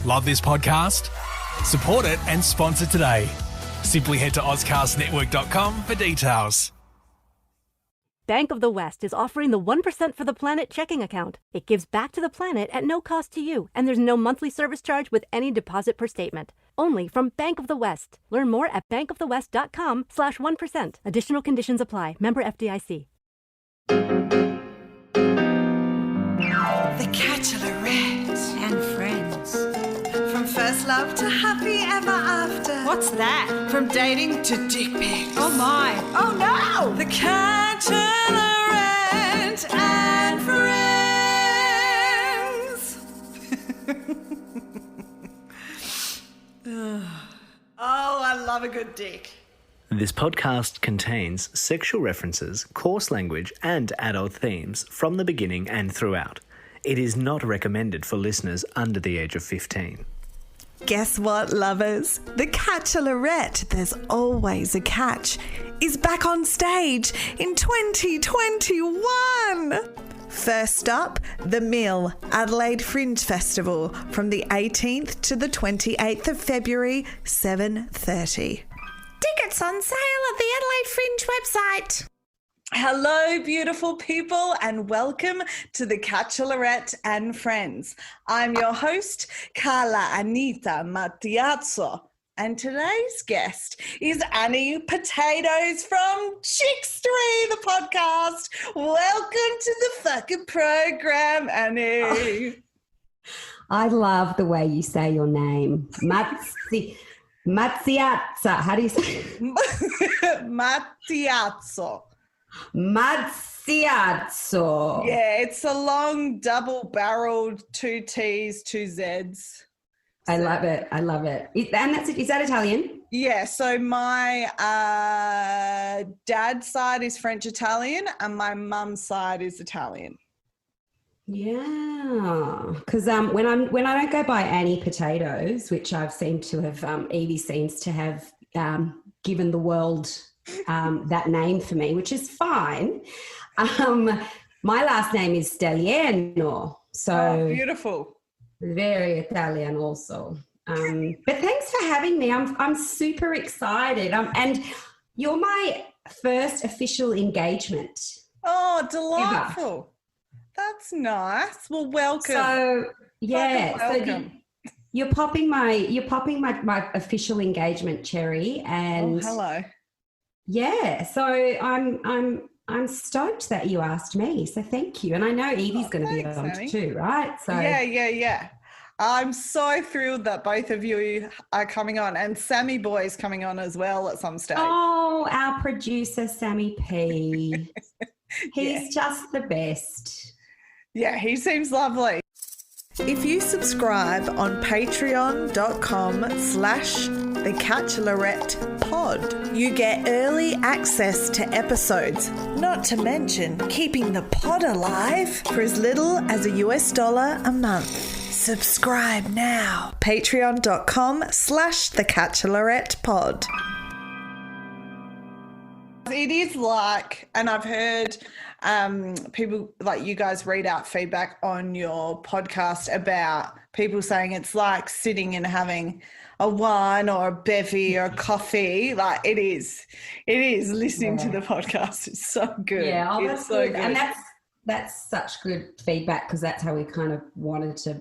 Love this podcast? Support it and sponsor today. Simply head to ozcastnetwork.com for details. Bank of the West is offering the 1% for the Planet checking account. It gives back to the planet at no cost to you, and there's no monthly service charge with any deposit per statement. Only from Bank of the West. Learn more at bankofthewest.com/1%. Additional conditions apply. Member FDIC. The Bachelorette and Friends. From first love to happy ever after. What's that? From dating to dick pics. Oh my. Oh no! The Bachelorette and Friends. Oh, I love a good dick. This podcast contains sexual references, coarse language, and adult themes from the beginning and throughout. It is not recommended for listeners under the age of 15. Guess what, lovers? The Bachelorette, there's always a catch, is back on stage in 2021. First up, The Mill, Adelaide Fringe Festival, from the 18th to the 28th of February, 7:30. Tickets on sale at the Adelaide Fringe website. Hello, beautiful people, and welcome to the Bachelorette and Friends. I'm your host, Carla Anita Matiazzo, and today's guest is Annie Potatoes from Chickstory, the podcast. Welcome to the fucking program, Annie. I love the way you say your name. Mazziazza. How do you say it? Matiazzo. Mazziazzo. Yeah, it's a long double-barreled 2 T's, 2 Z's. I love it. I love it. And that's it. Is that Italian? Yeah, so my dad's side is French-Italian and my mum's side is Italian. Yeah, because when I don't go by Annie Potatoes, which I've seemed to have, Evie seems to have given the world that name for me, which is fine. My last name is Stelliano, so beautiful, very Italian also. But thanks for having me. I'm super excited. And you're my first official engagement. Oh, delightful. Ever. That's nice. Well, welcome. So yeah, welcome. So you're popping my official engagement cherry, and hello. Yeah, so I'm stoked that you asked me. So thank you, and I know Evie's going to be on too, right? So yeah. I'm so thrilled that both of you are coming on, and Sammy Boy's coming on as well at some stage. Oh, our producer Sammy P. He's just the best. Yeah, he seems lovely. If you subscribe on patreon.com/thebachelorette you get early access to episodes, not to mention keeping the pod alive for as little as $1 a month. Subscribe now. patreon.com/thebachelorette It is like, and I've heard people like you guys read out feedback on your podcast about people saying it's like sitting and having a wine or a bevy or a coffee. Like it is listening to the podcast. It's so good. Yeah, it's so good. And that's such good feedback, because that's how we kind of wanted to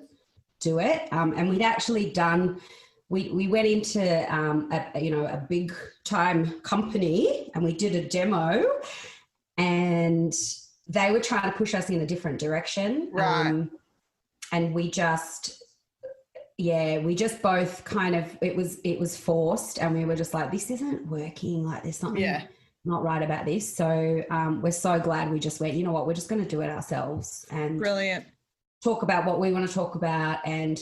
do it. And we'd actually done. We went into a big time company, and we did a demo, and they were trying to push us in a different direction. Right. And we just both kind of, it was forced, and we were just like, this isn't working. Like there's something not right about this. So we're so glad we just went, you know what, we're just going to do it ourselves and brilliant. Talk about what we want to talk about. And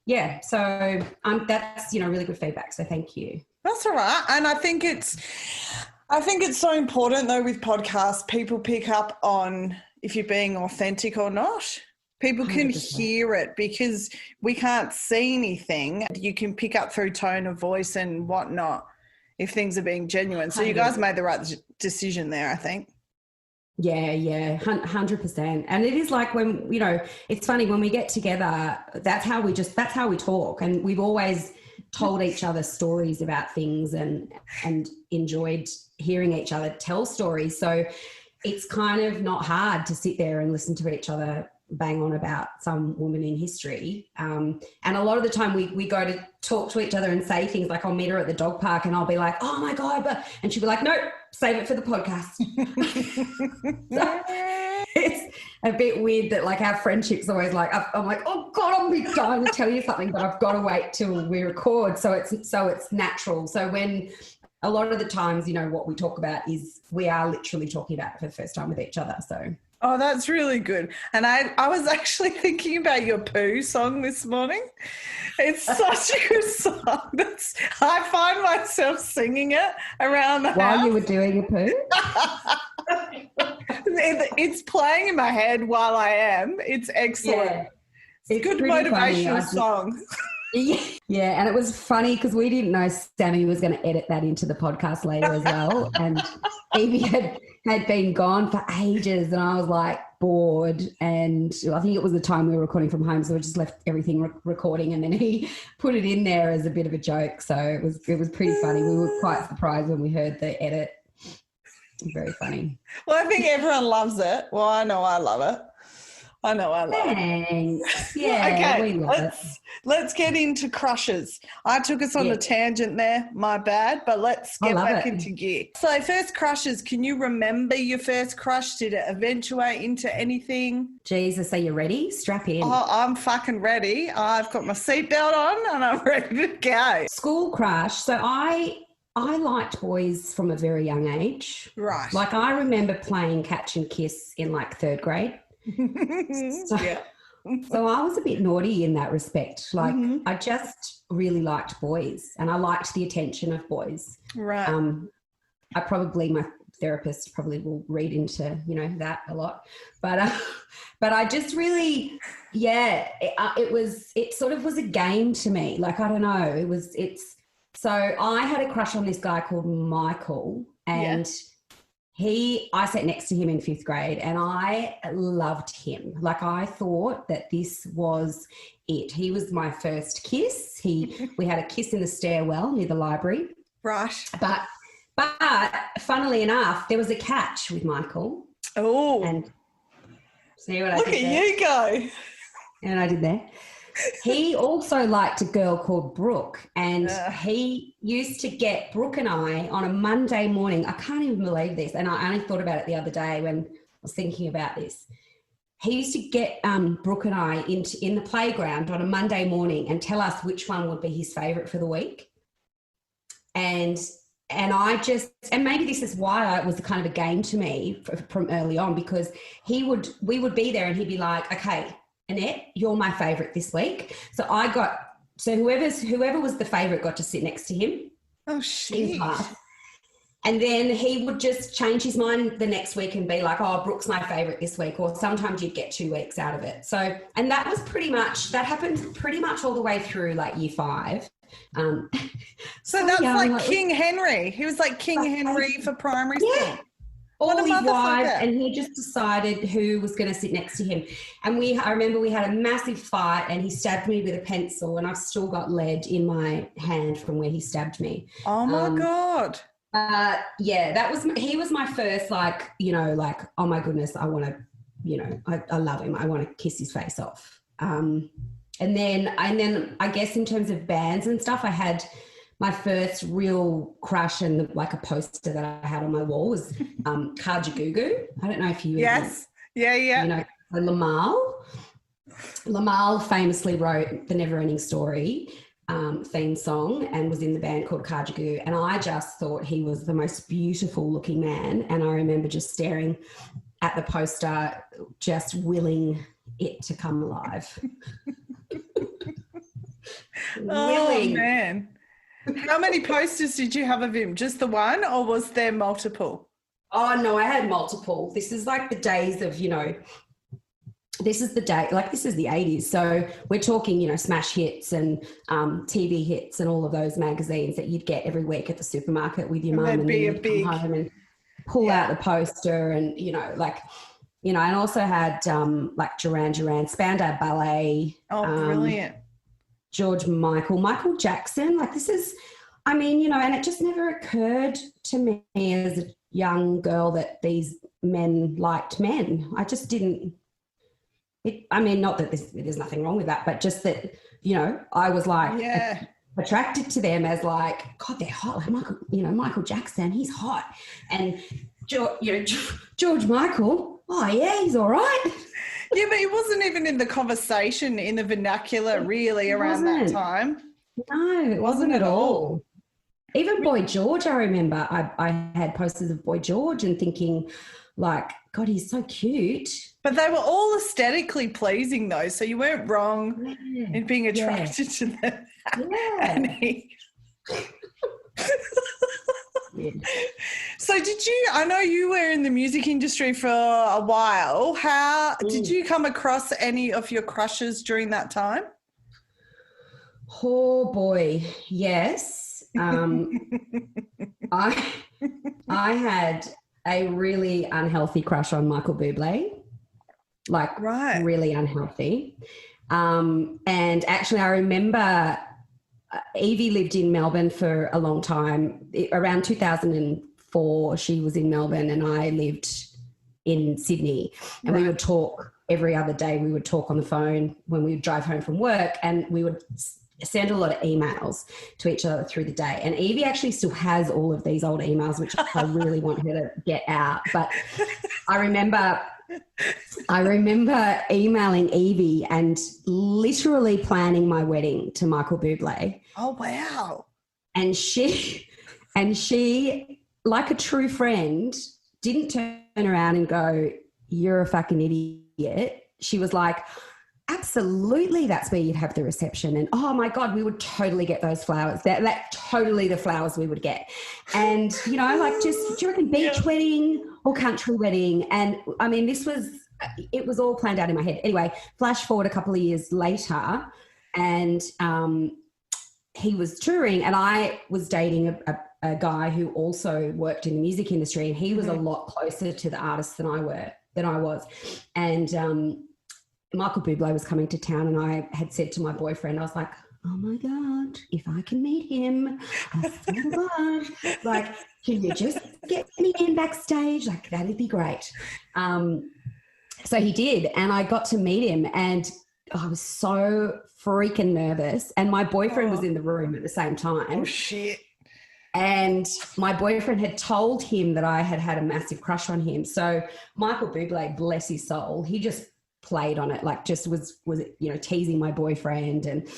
yeah, so that's, really good feedback. So thank you. That's all right. And I think it's so important though with podcasts, people pick up on if you're being authentic or not. People can 100%. hear it because we can't see anything. You can pick up through tone of voice and whatnot if things are being genuine. So you guys made the right decision there, I think. Yeah, 100%. And it is like when, it's funny when we get together, that's how we talk. And we've always told each other stories about things and enjoyed hearing each other tell stories. So it's kind of not hard to sit there and listen to each other bang on about some woman in history. And a lot of the time we go to talk to each other and say things like, I'll meet her at the dog park and I'll be like, oh my God, and she'll be like, no, save it for the podcast. So it's a bit weird that like our friendship's always like, I'm like, oh God, I'm dying to tell you something, but I've got to wait till we record. So it's natural. So when a lot of the times, what we talk about is we are literally talking about it for the first time with each other. So. Oh, that's really good. And I was actually thinking about your poo song this morning. It's such a good song. I find myself singing it around the house. While you were doing a poo? It's playing in my head while I am. It's excellent. Yeah. It's good motivational song. Yeah, and it was funny because we didn't know Sammy was going to edit that into the podcast later as well. And Evie had been gone for ages, and I was like bored. And I think it was the time we were recording from home, so we just left everything recording, and then he put it in there as a bit of a joke. So it was pretty funny. We were quite surprised when we heard the edit. Very funny. Well, I think everyone loves it. Well, I know I love it. Thanks. Yeah, okay, we love it. Let's get into crushes. I took us on a tangent there, my bad, but let's get back into gear. So first crushes, can you remember your first crush? Did it eventuate into anything? Jesus, are you ready? Strap in. Oh, I'm fucking ready. I've got my seatbelt on and I'm ready to go. School crush. So I liked boys from a very young age. Right. Like I remember playing catch and kiss in like third grade. So I was a bit naughty in that respect. Like I just really liked boys and I liked the attention of boys. Right. My therapist probably will read into, that a lot, but I just really, it sort of was a game to me. Like, I don't know, so I had a crush on this guy called Michael and I sat next to him in fifth grade and I loved him. Like I thought that this was it. He was my first kiss. We had a kiss in the stairwell near the library. Right. But funnily enough, there was a catch with Michael. Oh. And see what I Look did at there? you go. And I did there. He also liked a girl called Brooke, and he used to get Brooke and I on a Monday morning. I can't even believe this, and I only thought about it the other day when I was thinking about this. He used to get Brooke and I in the playground on a Monday morning and tell us which one would be his favourite for the week. And maybe this is why it was kind of a game to me from early on, because we would be there and he'd be like, okay, Annette, you're my favourite this week. So whoever was the favourite got to sit next to him. Oh, shit. And then he would just change his mind the next week and be like, oh, Brooke's my favourite this week. Or sometimes you'd get 2 weeks out of it. So, and that happened pretty much all the way through like year 5. So that's like King Henry. He was like King Henry for primary school. All his wives, and he just decided who was going to sit next to him. And I remember we had a massive fight and he stabbed me with a pencil and I've still got lead in my hand from where he stabbed me. Oh my God. He was my first, like, oh my goodness, I want to, I love him. I want to kiss his face off. And then I guess in terms of bands and stuff, I had my first real crush and a poster that I had on my wall was Kajagoogoo. I don't know if you Yes. Yeah. Lamal famously wrote the Never Ending Story theme song and was in the band called Kajagoogoo, and I just thought he was the most beautiful looking man, and I remember just staring at the poster just willing it to come alive. Oh, man. How many posters did you have of him? Just the one, or was there multiple? Oh, no, I had multiple. This is like the days of, this is the 80s. So we're talking, smash hits and TV hits and all of those magazines that you'd get every week at the supermarket with your mum. And then you'd come home and pull out the poster and, and also had like Duran Duran, Spandau Ballet. Oh, brilliant. George Michael Jackson. Like this is, and it just never occurred to me as a young girl that these men liked men. I just didn't, not that there's nothing wrong with that, but just that, I was like attracted to them as like, God, they're hot. Like Michael Jackson, he's hot. And George Michael, oh yeah, he's all right. Yeah, but he wasn't even in the conversation in the vernacular really around that time. No, it wasn't at all. Even Boy George, I remember I had posters of Boy George and thinking like, God, he's so cute. But they were all aesthetically pleasing though, so you weren't wrong in being attracted to them. Yeah. So I know you were in the music industry for a while. How did you come across any of your crushes during that time? Oh boy, yes. I had a really unhealthy crush on Michael Bublé, really unhealthy. And actually I remember Evie lived in Melbourne for a long time. Around 2004, she was in Melbourne and I lived in Sydney. And we would talk every other day. We would talk on the phone when we would drive home from work, and we would send a lot of emails to each other through the day. And Evie actually still has all of these old emails, which I really want her to get out. But I remember emailing Evie and literally planning my wedding to Michael Bublé. Oh, wow. And she, like a true friend, didn't turn around and go, "You're a fucking idiot." She was like, "Absolutely, that's where you'd have the reception." And oh my God, we would totally get those flowers. That totally the flowers we would get. And, do you reckon beach wedding or country wedding? And I mean, it was all planned out in my head. Anyway, flash forward a couple of years later, and he was touring, and I was dating a guy who also worked in the music industry, and he was a lot closer to the artists than I was. And Michael Bublé was coming to town, and I had said to my boyfriend, I was like, "Oh my God, if I can meet him, I swear to God, like, can you just get me in backstage? Like, that'd be great." So he did, and I got to meet him, and I was so freaking nervous. And my boyfriend was in the room at the same time. Oh, shit. And my boyfriend had told him that I had a massive crush on him. So Michael Bublé, bless his soul, he just played on it, like just was teasing my boyfriend. And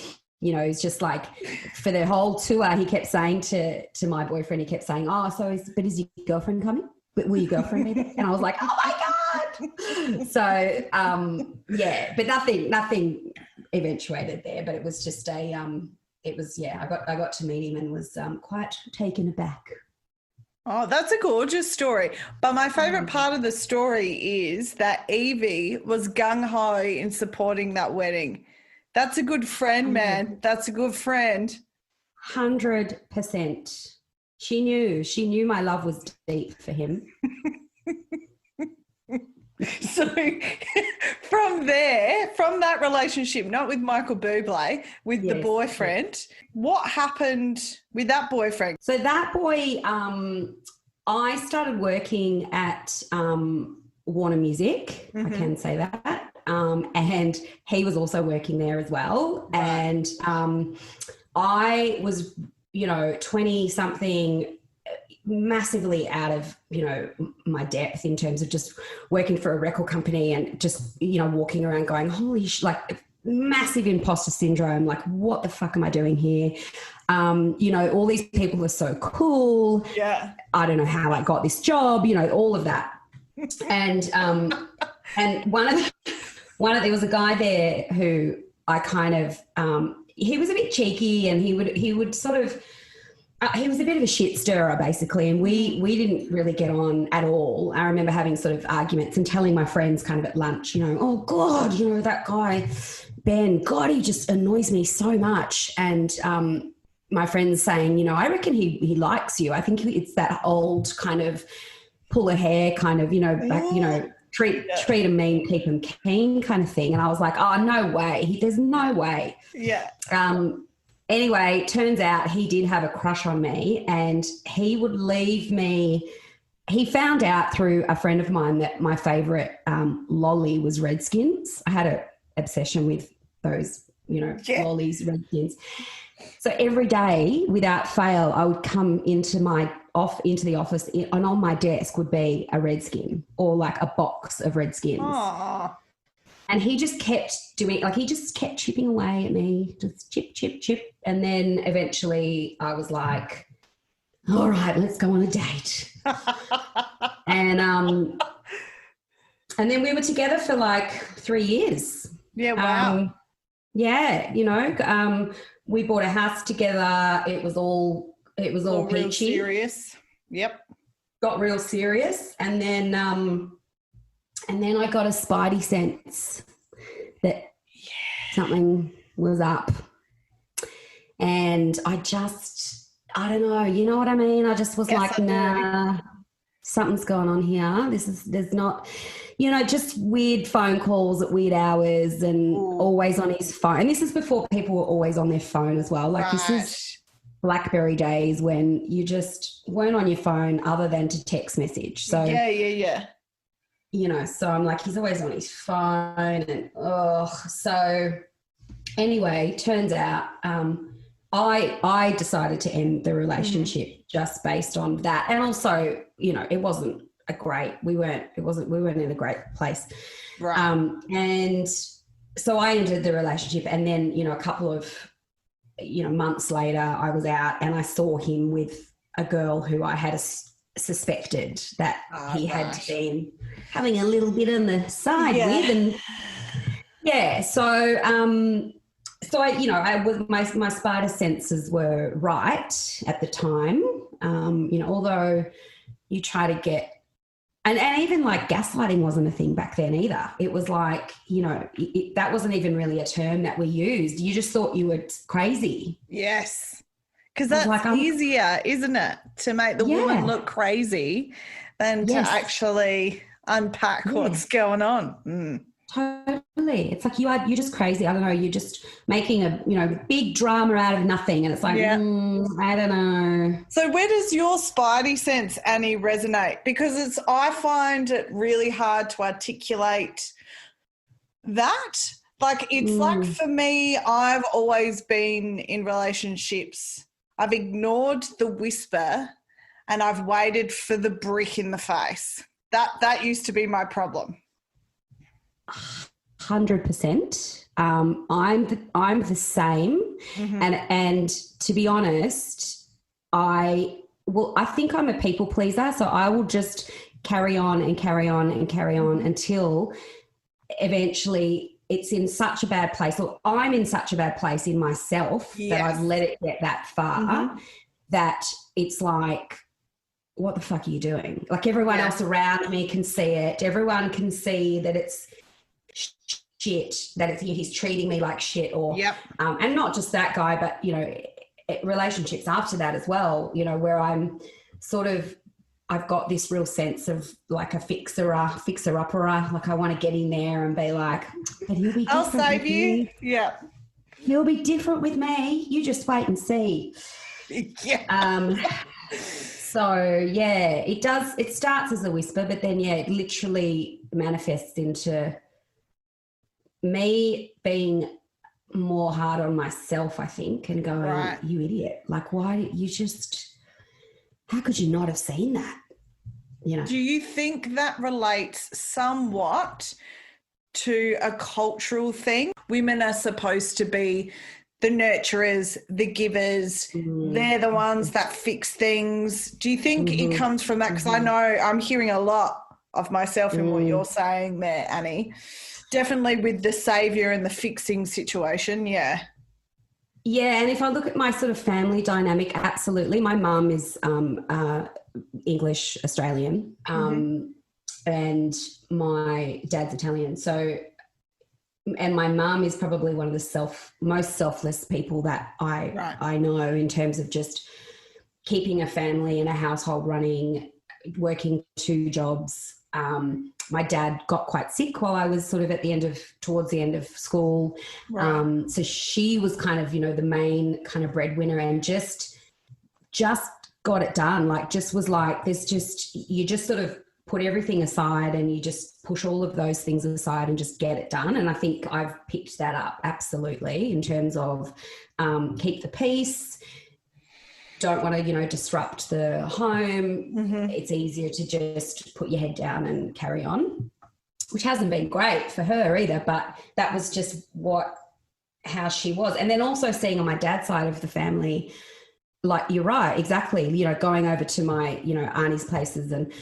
it's just like for the whole tour he kept saying to my boyfriend, he kept saying, "Oh, so is your girlfriend coming? But will your girlfriend be there?" And I was like, "Oh my God." So but nothing eventuated there, but it was just I got to meet him and was quite taken aback. Oh, that's a gorgeous story. But my favourite part of the story is that Evie was gung-ho in supporting that wedding. That's a good friend, man. That's a good friend. 100%. She knew my love was deep for him. So from that relationship, not with Michael Bublé, with the boyfriend, what happened with that boyfriend? So that boy, I started working at Warner Music, I can say that, and he was also working there as well. Right. And I was, 20-something, massively out of my depth in terms of just working for a record company and just walking around going, holy like massive imposter syndrome, like what the fuck am I doing here? All these people are so cool. Yeah, I don't know how I got this job, all of that. And and there was a guy there who I kind of he was a bit cheeky, and he would sort of he was a bit of a shit stirrer, basically, and we didn't really get on at all. I remember having sort of arguments and telling my friends kind of at lunch, "Oh God, that guy, Ben, God, he just annoys me so much." And my friends saying, "I reckon he likes you. I think it's that old kind of pull her hair, kind of, treat him mean, keep him keen kind of thing. And I was like, oh, no way. There's no way. Yeah. Anyway, turns out he did have a crush on me, and he would leave me. He found out through a friend of mine that my favourite lolly was Redskins. I had an obsession with those, lollies, Redskins. So every day, without fail, I would come into the office, and on my desk would be a Redskin or like a box of Redskins. Aww. And he just kept chipping away at me, just chip, chip, chip. And then eventually I was like, all right, let's go on a date. And then we were together for like 3 years. Yeah, wow. We bought a house together. It was all real peachy. serious. Yep. Got real serious. And then I got a spidey sense that something was up. And I don't know, you know what I mean? I just was like, nah, something's going on here. There's not, just weird phone calls at weird hours and always on his phone. And this is before people were always on their phone as well. Like This is BlackBerry days when you just weren't on your phone other than to text message. So yeah. So I'm like, he's always on his phone and so anyway, turns out I decided to end the relationship just based on that. And also, it wasn't we weren't in a great place. Right. And so I ended the relationship, and then, a couple of, months later I was out and I saw him with a girl who I had suspected that he had been having a little bit on the side with. And so I was, my spider senses were right at the time. Although you try to get, and even like gaslighting wasn't a thing back then either. It was like, that wasn't even really a term that we used. You just thought you were crazy. Yes. Because that's easier, isn't it, to make the woman look crazy than to actually unpack what's going on. Mm. Totally. It's like you're just crazy. I don't know. You're just making a big drama out of nothing. And it's like, I don't know. So where does your spidey sense, Annie, resonate? Because I find it really hard to articulate that. Like, it's like, for me, I've always been in relationships. I've ignored the whisper and I've waited for the brick in the face. That used to be my problem. 100%. I'm the same. Mm-hmm. And to be honest, I think I'm a people pleaser. So I will just carry on and carry on and carry on until eventually it's in such a bad place, or I'm in such a bad place in myself that I've let it get that far that it's like, what the fuck are you doing? Like, everyone else around me can see it. Everyone can see that it's shit, that it's, he's treating me like shit, or and not just that guy, but relationships after that as well, where I'm sort of, I've got this real sense of like a fixer-upper, like I want to get in there and be like, but he'll be different. I'll save you. Yeah. He'll be different with me. You just wait and see. Yeah. So it does. It starts as a whisper, but then it literally manifests into me being more hard on myself, I think, and going, you idiot. Like, why you just, how could you not have seen that? Do you think that relates somewhat to a cultural thing? Women are supposed to be the nurturers, the givers. They're the ones that fix things. Do you think it comes from that? Because I know I'm hearing a lot of myself in what you're saying there, Annie. Definitely with the saviour and the fixing situation, Yeah, and if I look at my sort of family dynamic, absolutely. My mum is English Australian, and my dad's Italian. So, and my mum is probably one of the most selfless people that I know, in terms of just keeping a family and a household running working 2 jobs. My dad got quite sick while I was sort of towards the end of school. Right. So she was kind of, the main kind of breadwinner, and just got it done. Like, just was like, you just sort of put everything aside and you just push all of those things aside and just get it done. And I think I've picked that up absolutely, in terms of keep the peace. Don't want to, disrupt the home. Mm-hmm. It's easier to just put your head down and carry on, which hasn't been great for her either, but that was just how she was. And then also seeing on my dad's side of the family, like, you're right, exactly, going over to my, auntie's places and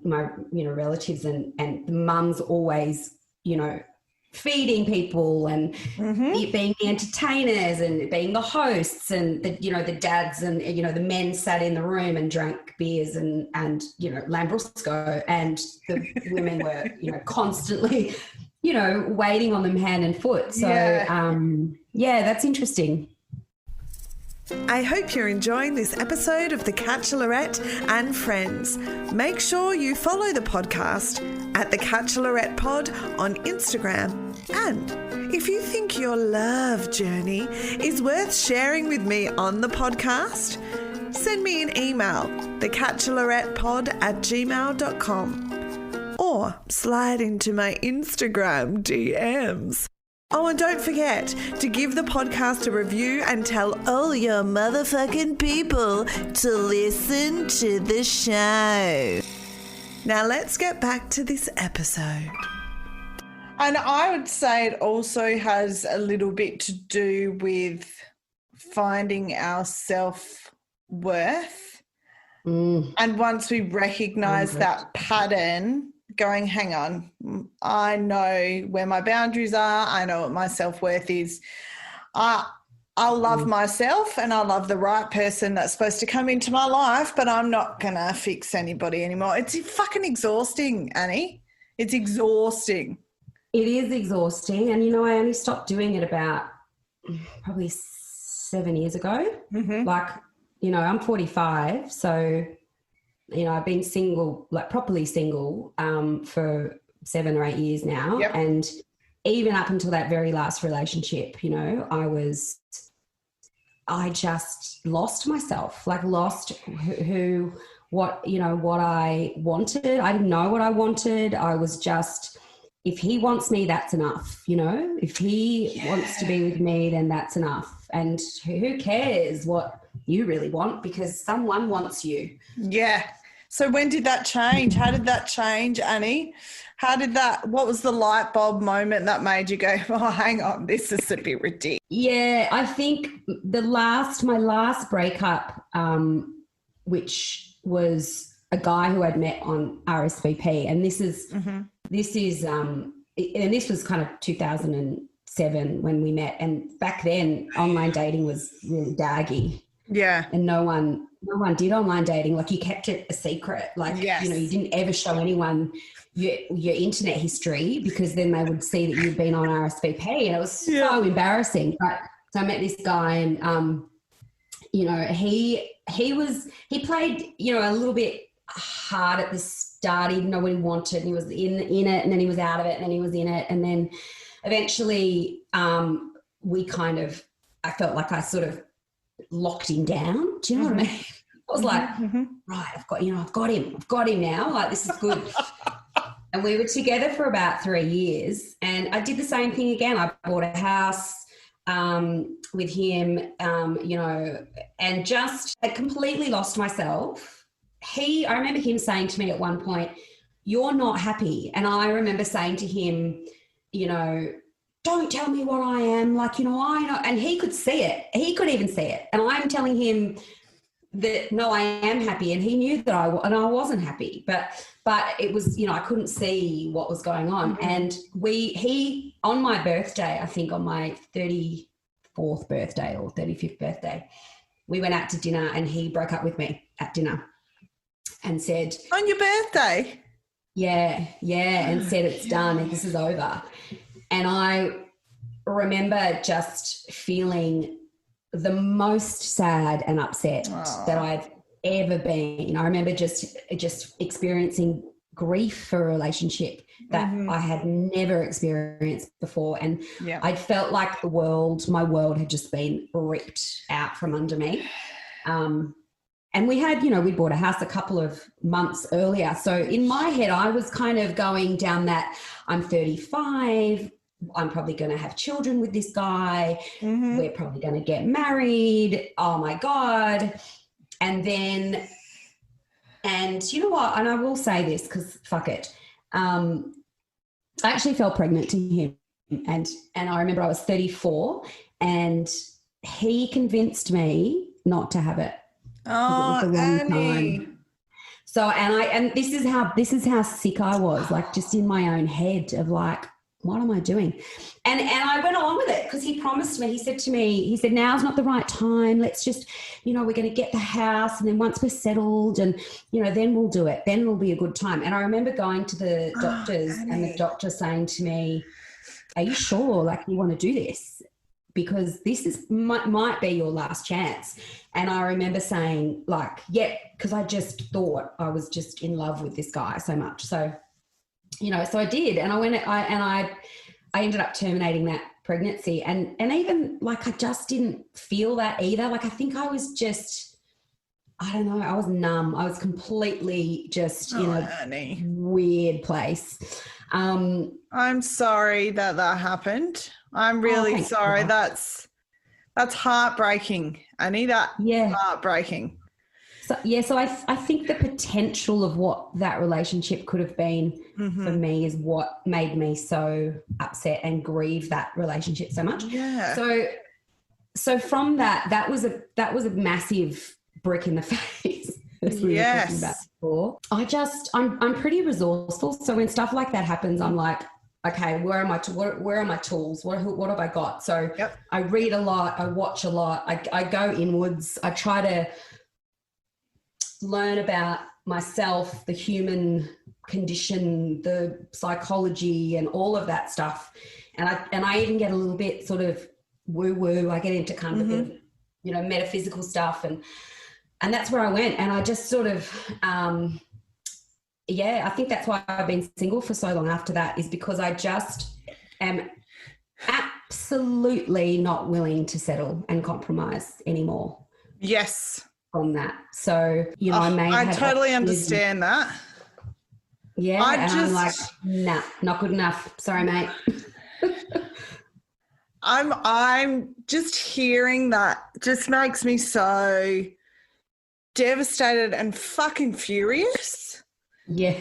my, relatives, and the mum's always, feeding people and being the entertainers and being the hosts, and the dads and the men sat in the room and drank beers and Lambrusco, and the women were constantly waiting on them hand and foot. So yeah, that's interesting. I hope you're enjoying this episode of The Catchalorette and Friends. Make sure you follow the podcast at The Catchalorette Pod on Instagram. And if you think your love journey is worth sharing with me on the podcast, send me an email, thecatchalorettepod@gmail.com, or slide into my Instagram DMs. Oh, and don't forget to give the podcast a review and tell all your motherfucking people to listen to the show. Now let's get back to this episode. And I would say it also has a little bit to do with finding our self-worth. And once we recognise that pattern, going, hang on, I know where my boundaries are. I know what my self-worth is. I'll love myself, and I'll love the right person that's supposed to come into my life, but I'm not going to fix anybody anymore. It's fucking exhausting, Annie. It's exhausting. It is exhausting. And, I only stopped doing it about probably 7 years ago. Mm-hmm. Like, I'm 45, so I've been single, like properly single, for 7 or 8 years now. Yep. And even up until that very last relationship, I just lost myself, like lost what I wanted. I didn't know what I wanted. I was just, if he wants me, that's enough. If he wants to be with me, then that's enough. And who cares what you really want, because someone wants you. Yeah. So when did that change? How did that change, Annie? What was the light bulb moment that made you go, oh, hang on, this is a bit ridiculous? Yeah, I think my last breakup, which was a guy who I'd met on RSVP, and this was kind of 2007 when we met. And back then online dating was really daggy. Yeah. And no one did online dating. Like, you kept it a secret. Like, yes. You didn't ever show anyone your internet history, because then they would see that you'd been on RSVP, and it was so embarrassing. But so I met this guy, and he played, a little bit hard at the start. He didn't know what he wanted. He was in it, and then he was out of it, and then he was in it. And then eventually I felt like I sort of locked him down. Do you know what I mean? I was like, right, I've got him now. Like, this is good. And we were together for about 3 years, and I did the same thing again. I bought a house with him, and just I completely lost myself. I remember him saying to me at one point, "You're not happy." And I remember saying to him, "Don't tell me what I am. Like, I know." And he could see it. He could even see it. And I'm telling him that, no, I am happy. And he knew that I wasn't happy. But it was, I couldn't see what was going on. Mm-hmm. And he, on my birthday, I think on my 34th birthday or 35th birthday, we went out to dinner, and he broke up with me at dinner and said, on your birthday? Yeah. And said, it's done. This is over. And I remember just feeling the most sad and upset that I've ever been. I remember just experiencing grief for a relationship that I had never experienced before. And I felt like my world had just been ripped out from under me. And we had, we bought a house a couple of months earlier. So in my head, I was kind of going down that I'm 35, I'm probably going to have children with this guy. We're probably going to get married. Oh my God. And you know what? And I will say this because fuck it. I actually fell pregnant to him. And I remember I was 34 and he convinced me not to have it. Oh, it was the wrong Annie. time. So, and this is how sick I was, like just in my own head of like, what am I doing? And I went along with it because he promised me, he said, now's not the right time. Let's just, we're going to get the house. And then once we're settled and, then we'll do it. Then it'll be a good time. And I remember going to the doctors and the doctor saying to me, are you sure? Like you want to do this? Because this might be your last chance. And I remember saying like, yeah, because I just thought I was just in love with this guy so much. So, so I did. And I ended up terminating that pregnancy. And even like, I just didn't feel that either. Like, I think I was just, I don't know, I was numb. I was completely just in a weird place. I'm sorry that happened. I'm really sorry. God. That's heartbreaking. Annie, heartbreaking. So I think the potential of what that relationship could have been for me is what made me so upset and grieve that relationship so much. Yeah. So from that was a massive brick in the face. As we were talking about before. I'm pretty resourceful. So when stuff like that happens, I'm like, okay, where are my tools? What have I got? So I read a lot. I watch a lot. I go inwards. I try to learn about myself, the human condition, the psychology and all of that stuff. And I even get a little bit sort of woo-woo. I get into kind of a bit of, metaphysical stuff and that's where I went. And I just sort of, I think that's why I've been single for so long after that, is because I just am absolutely not willing to settle and compromise anymore. Yes. From that. So, I totally understand that. Yeah. I'm like, nah, not good enough. Sorry, mate. I'm just hearing that just makes me so devastated and fucking furious. Yeah.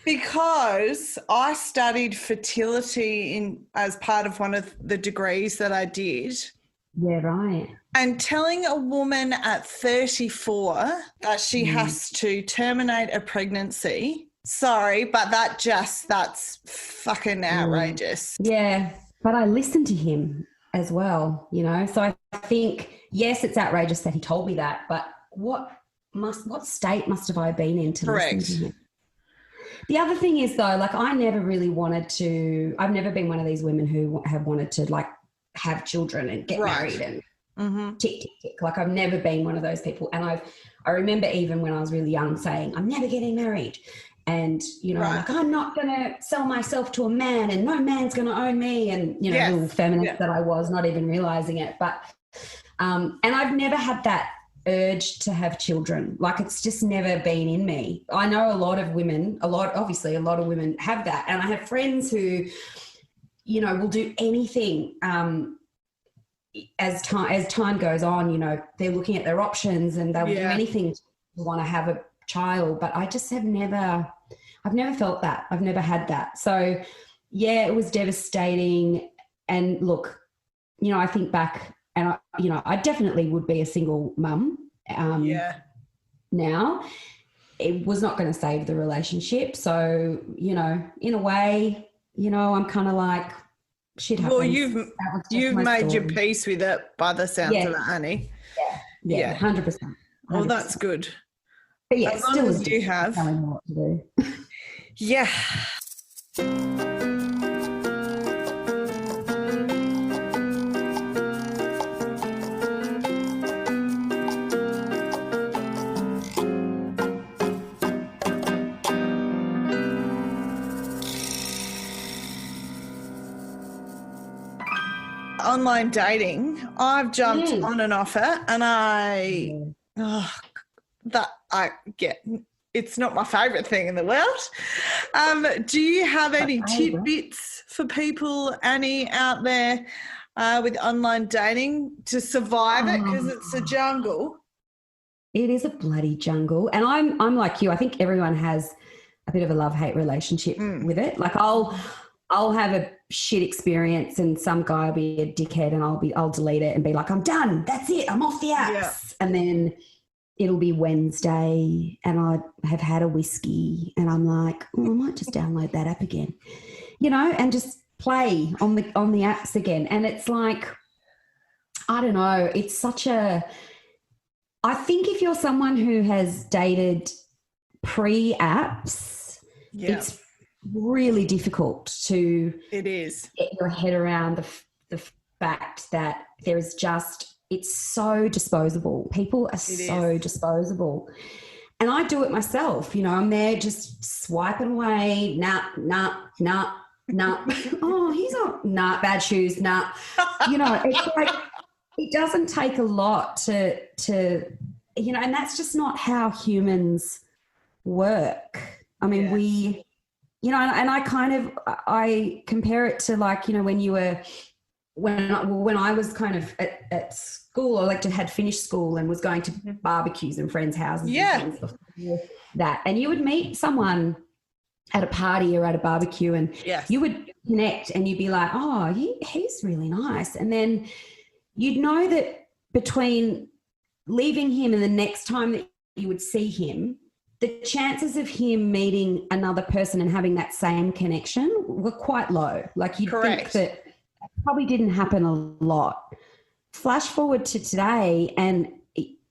Because I studied fertility as part of one of the degrees that I did. Yeah, right. And telling a woman at 34 that she has to terminate a pregnancy, sorry, but that's fucking outrageous. Yeah, but I listened to him as well, So I think, yes, it's outrageous that he told me that, but what state must have I been in to listen to him? The other thing is, though, like I've never been one of these women who have wanted to like have children and get married and tick, tick, tick. Like I've never been one of those people. And I remember even when I was really young saying, I'm never getting married. And, like I'm not going to sell myself to a man and no man's going to own me. And, little feminist that I was, not even realizing it. But, and I've never had that urge to have children. Like it's just never been in me. I know a lot of women have that. And I have friends who, will do anything, as time goes on, they're looking at their options and they'll do anything to want to have a child. But I just I've never felt that. I've never had that. So yeah, it was devastating. And look, I think back and I definitely would be a single mum. Now it was not going to save the relationship. So, in a way, I'm kind of like, shit happens. Well, you've made your peace with it by the sounds of it, Annie. Yeah, 100%. Well, that's good. But yeah, as long as you have. Telling me what to do. Yeah. online dating, I've jumped on and off it, and it's not my favourite thing in the world. Do you have any tidbits for people, Annie, out there with online dating to survive it? Because it's a jungle. It is a bloody jungle. And I'm like you. I think everyone has a bit of a love-hate relationship with it. Like I'll have a shit experience and some guy will be a dickhead and I'll delete it and be like, I'm done. That's it. I'm off the apps. Yeah. And then it'll be Wednesday and I have had a whiskey and I'm like, I might just download that app again, and just play on the apps again. And it's like, I don't know. It's I think if you're someone who has dated pre-apps, it's really difficult to get your head around the fact that there's just, it's so disposable. People are so disposable. And I do it myself. I'm there just swiping away. Nah. Oh, he's not, bad shoes. Nah. It's like, it doesn't take a lot to and that's just not how humans work. I mean, we, and I compare it to like, when I was kind of at school, or like had finished school and was going to barbecues and friends' houses and things before that. And you would meet someone at a party or at a barbecue and you would connect and you'd be like, oh, he's really nice. And then you'd know that between leaving him and the next time that you would see him, the chances of him meeting another person and having that same connection were quite low. Like you'd think that probably didn't happen a lot. Flash forward to today and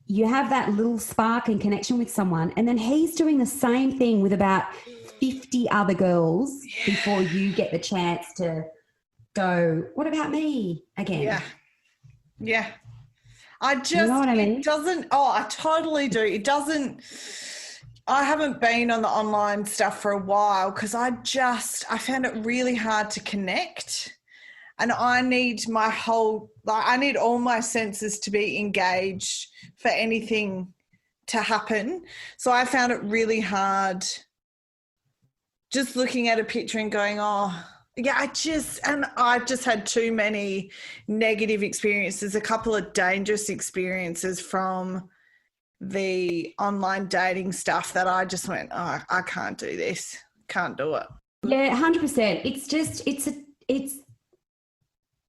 you have that little spark and connection with someone and then he's doing the same thing with about 50 other girls before you get the chance to go, what about me again? Yeah. I just, you know what I mean? It doesn't, I totally do. It doesn't, I haven't been on the online stuff for a while because I found it really hard to connect. And I need I need all my senses to be engaged for anything to happen. So I found it really hard just looking at a picture and going, I've just had too many negative experiences, a couple of dangerous experiences from the online dating stuff that I just went, I can't do this, can't do it. Yeah, 100%. It's just,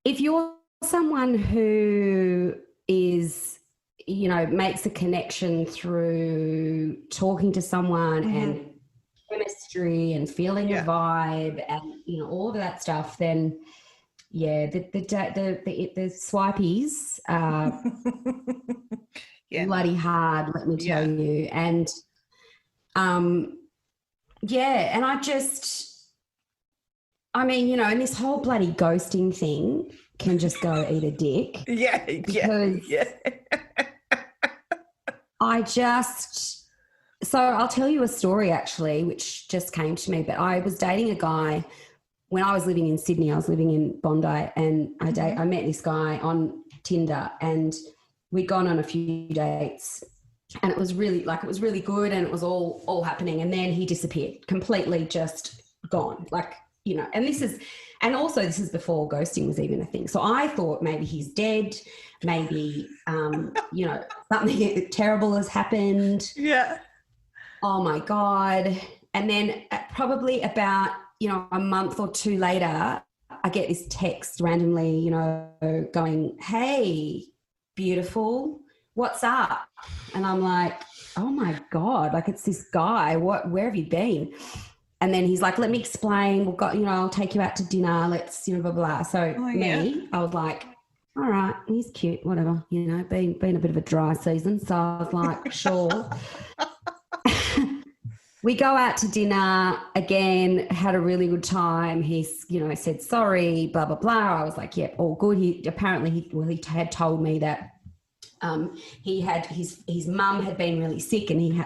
if you're someone who is, makes a connection through talking to someone and chemistry and feeling a vibe and, all of that stuff, then the swipies are bloody hard, let me tell you. And and and this whole bloody ghosting thing can just go eat a dick. So I'll tell you a story actually, which just came to me, but I was dating a guy when I was living in Sydney. I was living in Bondi and I met this guy on Tinder and we'd gone on a few dates and it was really good and it was all happening. And then he disappeared, completely just gone. And this is before ghosting was even a thing. So I thought maybe he's dead, maybe, something terrible has happened. Yeah. Oh my God. And then probably about, a month or two later, I get this text randomly, going, hey, beautiful, what's up? And I'm like, oh my God, it's this guy, where have you been? And then he's like, let me explain. We've got, I'll take you out to dinner. Let's, blah, blah. So I was like, all right, he's cute, whatever, been a bit of a dry season. So I was like, sure. We go out to dinner again, had a really good time. He's, said sorry, blah, blah, blah. I was like, yeah, all good. He had told me that his mum had been really sick and he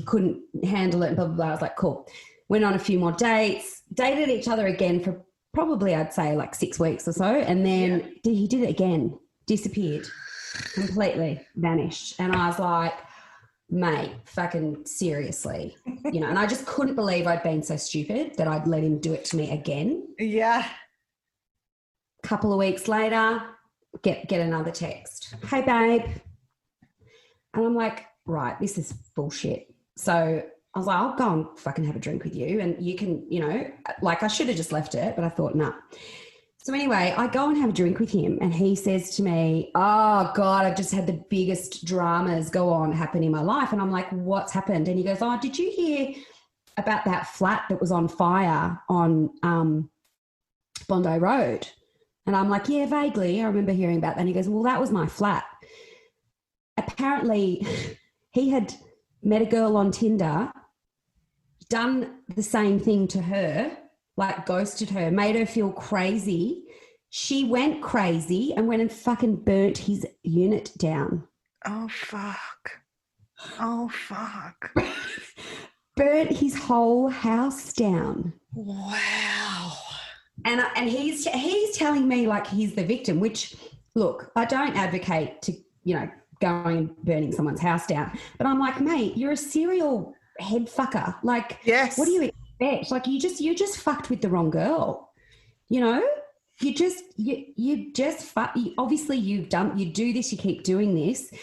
couldn't handle it, blah, blah, blah. I was like, cool. Went on a few more dates, dated each other again for probably I'd say like 6 weeks or so. And then he did it again, disappeared, completely vanished. And I was like, mate, fucking seriously, and I just couldn't believe I'd been so stupid that I'd let him do it to me again. Yeah. Couple of weeks later, get another text. Hey, babe. And I'm like, right, this is bullshit. So I was like, I'll go and fucking have a drink with you. And you can, like I should have just left it, but I thought, nah. So anyway, I go and have a drink with him and he says to me, oh God, I've just had the biggest dramas happen in my life. And I'm like, what's happened? And he goes, oh, did you hear about that flat that was on fire on Bondi Road? And I'm like, yeah, vaguely. I remember hearing about that. And he goes, well, that was my flat. Apparently he had met a girl on Tinder, done the same thing to her, like ghosted her, made her feel crazy. She went crazy and went and fucking burnt his unit down. Oh, fuck. Oh, fuck. Burnt his whole house down. Wow. And he's telling me like he's the victim, which, look, I don't advocate to, going and burning someone's house down. But I'm like, mate, you're a serial head fucker. Like, yes. What do you expect? Like, you just fucked with the wrong girl. You just fuck. Obviously, you do this. You keep doing this,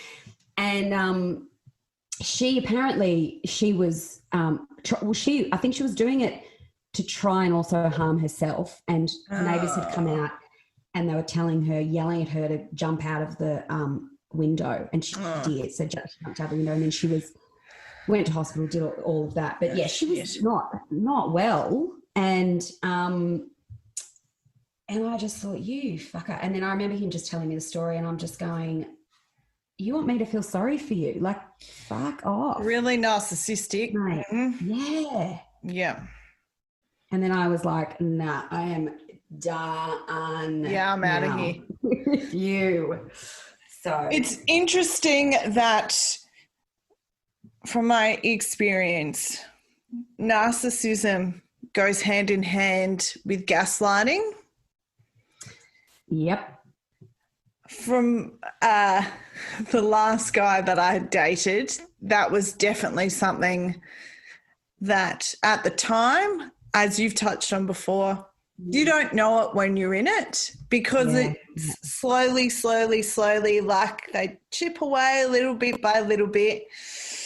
and she was. I think she was doing it to try and also harm herself. And neighbours had come out, and they were yelling at her to jump out of the window, and she did. So she jumped out the window, and then went to hospital, did all of that. But yeah, she was not well, and I just thought, you fucker. And then I remember him just telling me the story, and I'm just going, you want me to feel sorry for you? Like, fuck off. Really narcissistic. Mate. Mm-hmm. Yeah. Yeah. And then I was like, nah, I am done. Yeah, I'm out of here. With you. So it's interesting that from my experience, narcissism goes hand in hand with gaslighting. Yep. From the last guy that I had dated, that was definitely something that at the time, as you've touched on before, you don't know it when you're in it because it's slowly, like they chip away a little bit by a little bit.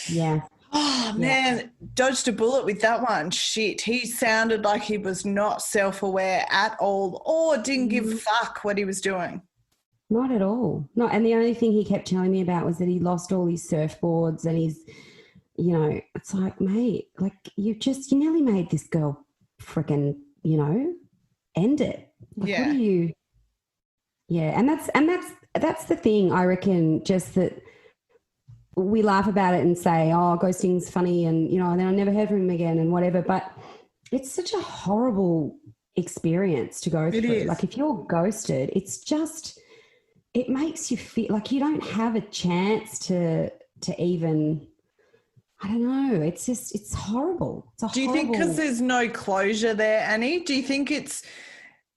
Yeah. Oh, man, dodged a bullet with that one. Shit, he sounded like he was not self-aware at all or didn't give a fuck what he was doing. Not at all. No, and the only thing he kept telling me about was that he lost all his surfboards and he's, it's like, mate, like you nearly made this girl freaking, end it. Like, yeah. What are you? Yeah, and that's the thing, I reckon, just that we laugh about it and say, oh, ghosting's funny and, and then I never heard from him again and whatever. But it's such a horrible experience to go through. Is. Like if you're ghosted, it's just, it makes you feel like you don't have a chance to even, I don't know. It's just, it's horrible. Do you think because there's no closure there, Annie? Do you think it's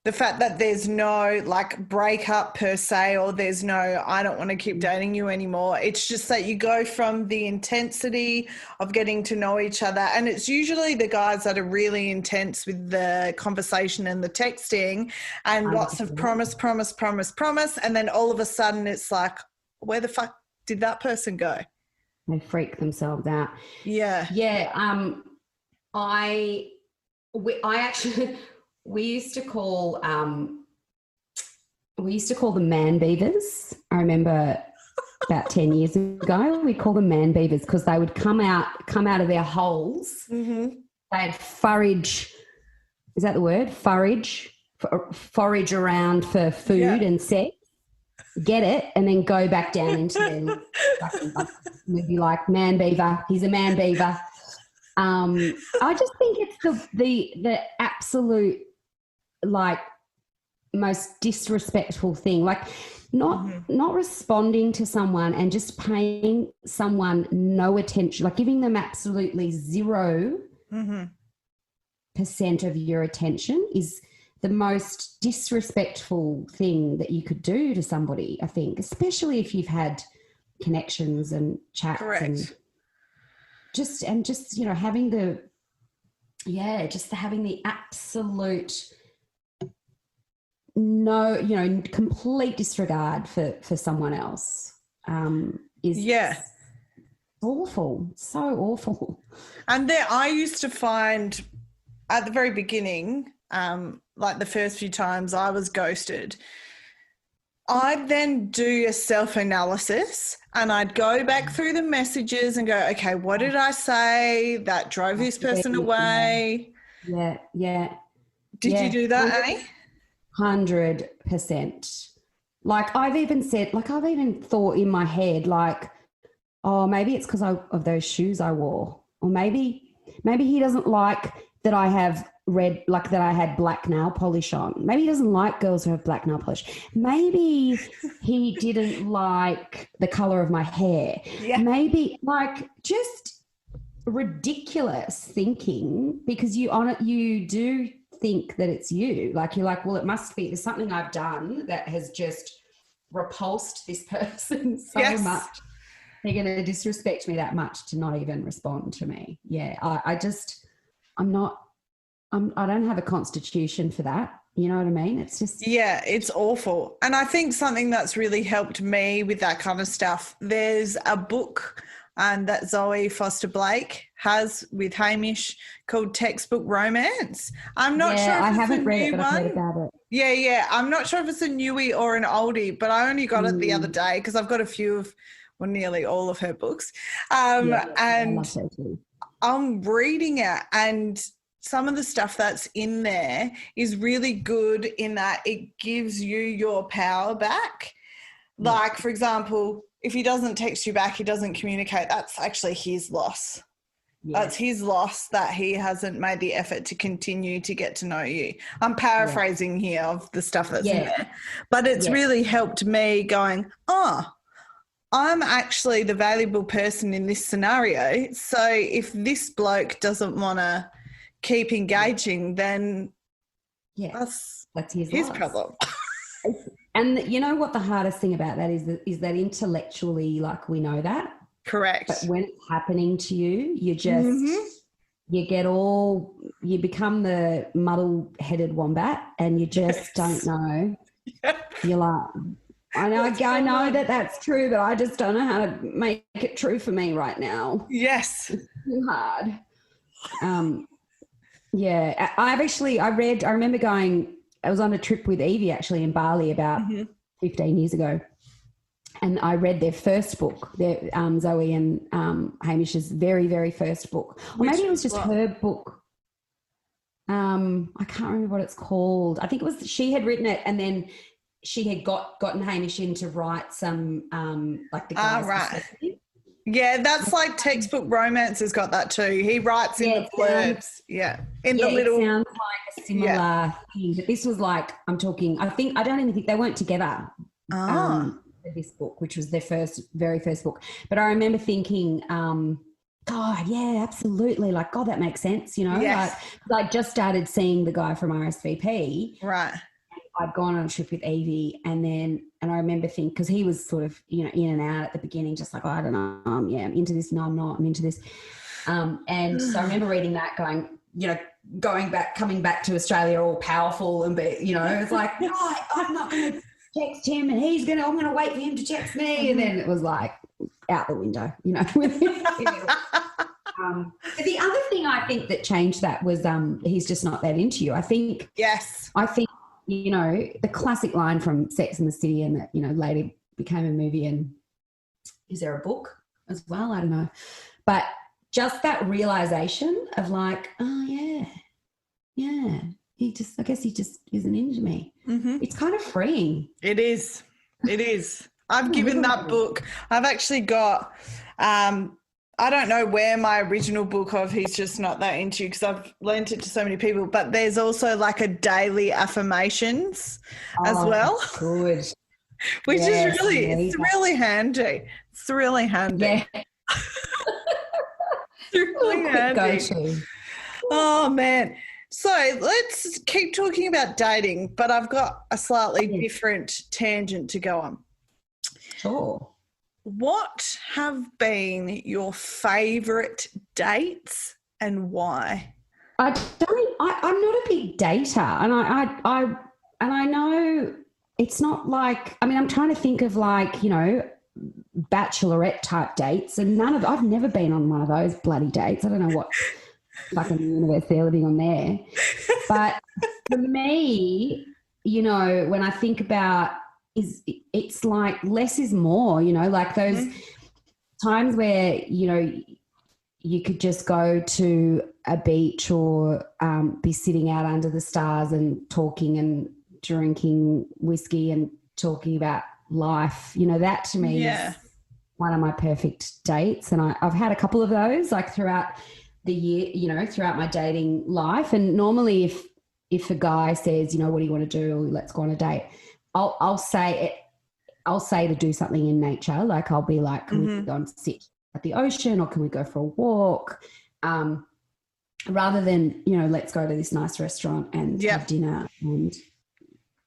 the fact that there's no like breakup per se, or there's no, I don't want to keep dating you anymore? It's just that you go from the intensity of getting to know each other, and it's usually the guys that are really intense with the conversation and the texting and lots of promise, and then all of a sudden it's like, where the fuck did that person go? They freak themselves out. Yeah. Yeah. We used to call them man beavers. I remember about 10 years ago, we'd call them man beavers because they would come out of their holes. Mm-hmm. They'd forage. Is that the word? Forage around for food and sex. Get it, and then go back down into them. We'd be like, man beaver. He's a man beaver. I just think it's the absolute like most disrespectful thing, like not responding to someone and just paying someone no attention, like giving them absolutely 0% of your attention is the most disrespectful thing that you could do to somebody, I think, especially if you've had connections and chats. Correct. And just having the absolute complete disregard for someone else is awful, so awful. And there, I used to find at the very beginning, like the first few times I was ghosted, I'd then do a self-analysis and I'd go back through the messages and go, okay, what did I say that drove this person away? Yeah. Did you do that, Annie? 100%. Like I've even thought in my head, like, oh, maybe it's because of those shoes I wore, or maybe he doesn't like that I have that I had black nail polish on. Maybe he doesn't like girls who have black nail polish. Maybe he didn't like the color of my hair. Yeah. Maybe just ridiculous thinking, because you do think that it's you. Like you're like, well, it must be, there's something I've done that has just repulsed this person so much. They're going to disrespect me that much to not even respond to me. Yeah, I don't have a constitution for that. You know what I mean? It's just... Yeah, it's awful. And I think something that's really helped me with that kind of stuff, there's a book that Zoe Foster Blake has with Hamish called Textbook Romance. I'm not sure if I it's haven't a read new it, but one. I've heard about it. Yeah. I'm not sure if it's a newie or an oldie, but I only got it the other day because I've got a few of, well, nearly all of her books. And I'm reading it, and some of the stuff that's in there is really good in that it gives you your power back. Like, for example, if he doesn't text you back, he doesn't communicate, that's actually his loss. Yeah. That's his loss that he hasn't made the effort to continue to get to know you. I'm paraphrasing here of the stuff that's in there. But it's really helped me going, I'm actually the valuable person in this scenario. So if this bloke doesn't want to keep engaging, then that's his problem. And you know what the hardest thing about that is that intellectually, like, we know that. Correct. But when it's happening to you, you just you become the muddle-headed wombat, and you just don't know. You're like, I know that's true, but I just don't know how to make it true for me right now. Yes. It's too hard. I remember going, I was on a trip with Evie actually in Bali about 15 years ago. And I read their first book, Zoe and Hamish's very, very first book. Or maybe it was just her book. I can't remember what it's called. I think it was, she had written it, and then she had gotten Hamish in to write some like the guy's perspective. Yeah, that's like Textbook Romance has got that too. He writes in the blurbs. In the little... It sounds like a similar thing. But this was like, I don't even think they weren't together. This book, which was their very first book. But I remember thinking, God, yeah, absolutely. Like, God, that makes sense, you know? Yes. Like just started seeing the guy from RSVP. Right. I'd gone on a trip with Evie, and I remember thinking, because he was sort of, you know, in and out at the beginning, just like, I don't know, I'm into this, no, I'm not, I'm into this. And so I remember reading that going, you know, coming back to Australia all powerful, and, you know, it's like, no, I'm not going to text him, and I'm going to wait for him to text me. And then it was like out the window, you know. But the other thing I think that changed that was he's just not that into you. I think, you know, the classic line from Sex and the City, and that, you know, later became a movie, and is there a book as well? I don't know. But just that realization of like, oh, yeah, I guess he just isn't into me. Mm-hmm. It's kind of freeing. It is. I've given that book. I've actually got, I don't know where my original book of He's Just Not That Into You, because I've lent it to so many people, but there's also like a daily affirmations as well. Good. Which is it's really handy. It's really handy. Yeah. It's really handy. Go-to. Oh, man. So let's keep talking about dating, but I've got a slightly different tangent to go on. Sure. What have been your favourite dates and why? I'm not a big dater, and I know it's not like, I mean, I'm trying to think of like, you know, bachelorette type dates, and I've never been on one of those bloody dates. I don't know what fucking universe they're living on there. But for me, you know, when I think about it's like less is more, you know, like those times where, you know, you could just go to a beach or be sitting out under the stars and talking and drinking whiskey and talking about life. You know, that to me is one of my perfect dates. And I've had a couple of those like throughout the year, you know, throughout my dating life. And normally if a guy says, you know, what do you want to do? Let's go on a date. I'll say to do something in nature. Like I'll be like, can we go and sit at the ocean, or can we go for a walk? Rather than, you know, let's go to this nice restaurant and have dinner and,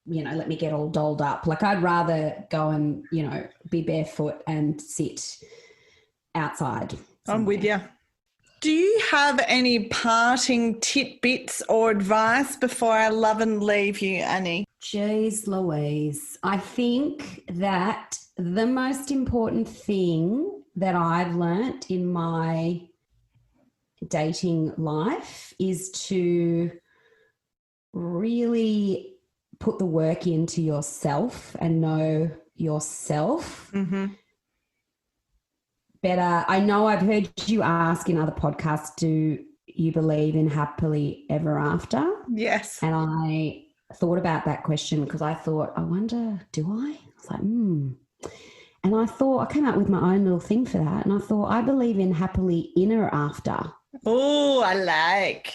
you know, let me get all dolled up. Like I'd rather go and, you know, be barefoot and sit outside somewhere. I'm with you. Do you have any parting tidbits or advice before I love and leave you, Annie? Jeez Louise. I think that the most important thing that I've learnt in my dating life is to really put the work into yourself and know yourself better. I know I've heard you ask in other podcasts, do you believe in happily ever after? Yes. And I thought about that question because I thought, I wonder, do I? I was like, And I thought, I came up with my own little thing for that. And I thought, I believe in happily inner after. Oh, I like.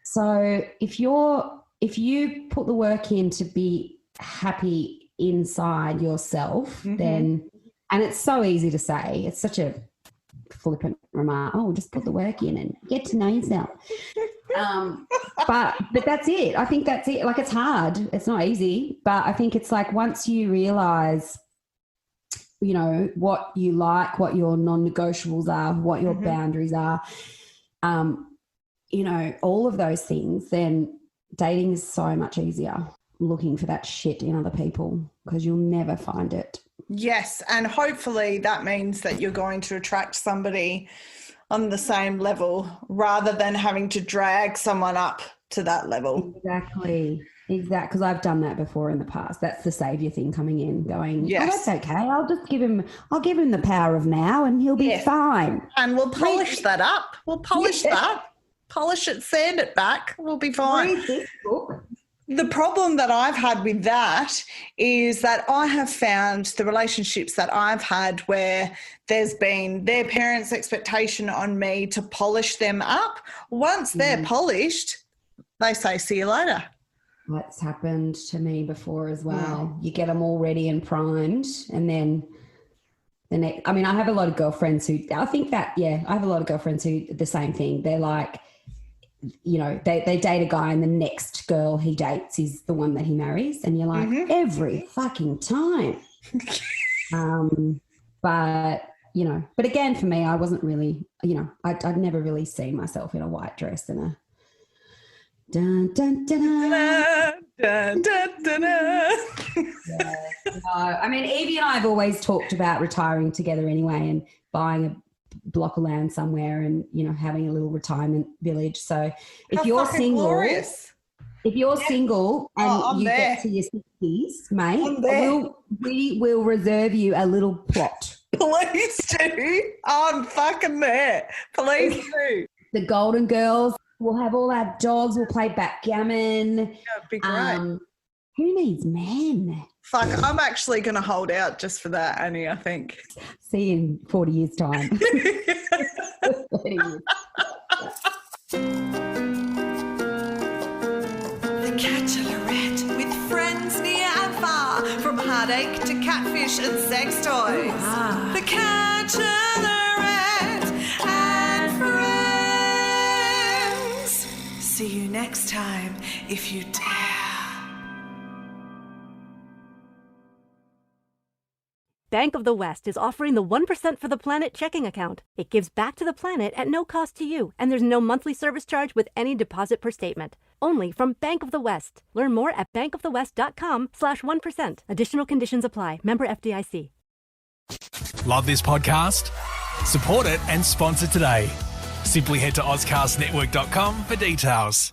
So if you put the work in to be happy inside yourself, then, and it's so easy to say, it's such a flippant remark. Oh, just put the work in and get to know yourself. But that's it. I think that's it. Like it's hard. It's not easy, but I think it's like once you realize, you know, what you like, what your non-negotiables are, what your boundaries are, you know, all of those things, then dating is so much easier looking for that shit in other people because you'll never find it. Yes, and hopefully that means that you're going to attract somebody on the same level rather than having to drag someone up to that level. Exactly, because I've done that before in the past. That's the saviour thing coming in, going, yes. Oh, that's okay. I'll give him the power of now and he'll be fine. And we'll polish that up. We'll polish that. Polish it, sand it back. We'll be fine. Read this book. The problem that I've had with that is that I have found the relationships that I've had where there's been their parents' expectation on me to polish them up. Once they're polished, they say, see you later. That's happened to me before as well. You get them all ready and primed and then the next, I mean, I have a lot of girlfriends who, I have a lot of girlfriends who the same thing. They're like, you know, they date a guy and the next girl he dates is the one that he marries. And you're like, every fucking time. But, you know, but again, for me, I wasn't really, you know, I'd never really seen myself in a white dress and a dun, dun, dun, dun. Dun, dun, dun, dun. No, I mean, Evie and I have always talked about retiring together anyway and buying a block of land somewhere and, you know, having a little retirement village. So if you're single, glorious. If you're single and you get to your 60s, mate, we will reserve you a little plot. Please do. I'm fucking there. Please do. The Golden Girls, we'll have all our dogs, we'll play backgammon. That'd be great. Who needs men? Fuck, I'm actually going to hold out just for that, Annie, I think. See you in 40 years' time. 30 years. The Catch-A-Lorette with friends near and far, from heartache to catfish and sex toys. The Catch-A-Lorette and friends. See you next time. if you dare. Bank of the West is offering the 1% for the planet checking account. It gives back to the planet at no cost to you, and there's no monthly service charge with any deposit per statement. Only from Bank of the West. Learn more at bankofthewest.com/1%. Additional conditions apply. Member FDIC. Love this podcast? Support it and sponsor today. Simply head to AuscastNetwork.com for details.